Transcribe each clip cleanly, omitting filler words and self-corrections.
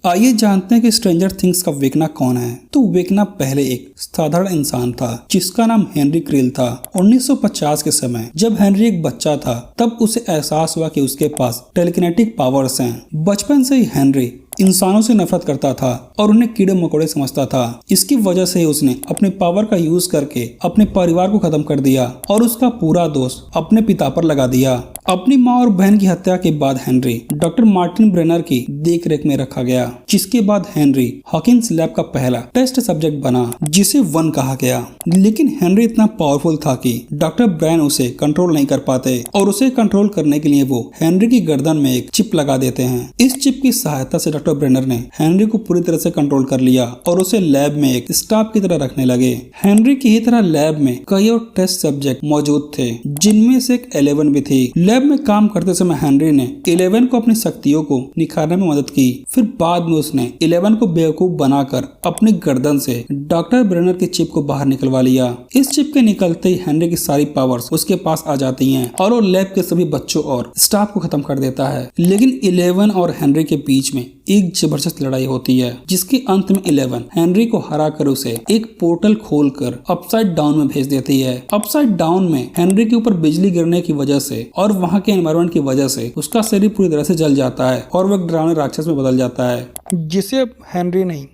आइए जानते हैं कि स्ट्रेंजर थिंग्स का वेकना कौन है। तो वेकना पहले एक साधारण इंसान था जिसका नाम हेनरी क्रिल था। 1950 के समय जब हेनरी एक बच्चा था तब उसे एहसास हुआ कि उसके पास टेलीकिनेटिक पावर्स हैं। बचपन से ही हेनरी इंसानों से नफरत करता था और उन्हें कीड़े मकोड़े समझता था। इसकी वजह से उसने अपने पावर का यूज करके अपने परिवार को खत्म कर दिया और उसका पूरा दोष अपने पिता पर लगा दिया। अपनी माँ और बहन की हत्या के बाद हेनरी डॉक्टर मार्टिन ब्रेनर की देखरेख में रखा गया, जिसके बाद हेनरी हॉकिंस लैब का पहला टेस्ट सब्जेक्ट बना जिसे वन कहा गया। लेकिन हेनरी इतना पावरफुल था कि डॉक्टर ब्रेन उसे कंट्रोल नहीं कर पाते और उसे कंट्रोल करने के लिए वो हेनरी की गर्दन में एक चिप लगा देते हैं। इस चिप की सहायता से डॉक्टर ब्रेनर ने हेनरी को पूरी तरह से कंट्रोल कर लिया और उसे लैब में एक स्टाफ की तरह रखने लगे। हेनरी की ही तरह लैब में कई और टेस्ट सब्जेक्ट मौजूद थे, जिनमें से एक 11 भी थी। लैब में काम करते समय हेनरी ने 11 को अपनी शक्तियों को निखारने में मदद की। फिर बाद में उसने 11 को बेवकूफ बनाकर अपनी गर्दन से डॉक्टर ब्रेनर की चिप को बाहर निकलवा लिया। इस चिप के निकलते ही हेनरी की सारी पावर्स उसके पास आ जाती हैं और वो लैब के सभी बच्चों और स्टाफ को खत्म कर देता है। लेकिन 11 और हेनरी के बीच में एक जबरदस्त लड़ाई होती है, जिसके अंत में 11 हेनरी को हराकर उसे एक पोर्टल खोलकर अपसाइड डाउन में भेज देती है। अपसाइड डाउन में हेनरी के ऊपर बिजली गिरने की वजह से और वहाँ के एनवायरनमेंट की वजह से उसका शरीर पूरी तरह से जल जाता है और वह डरावने राक्षस में बदल जाता है, जिसे अब हेनरी नहीं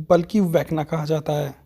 बल्कि वेकना कहा जाता है।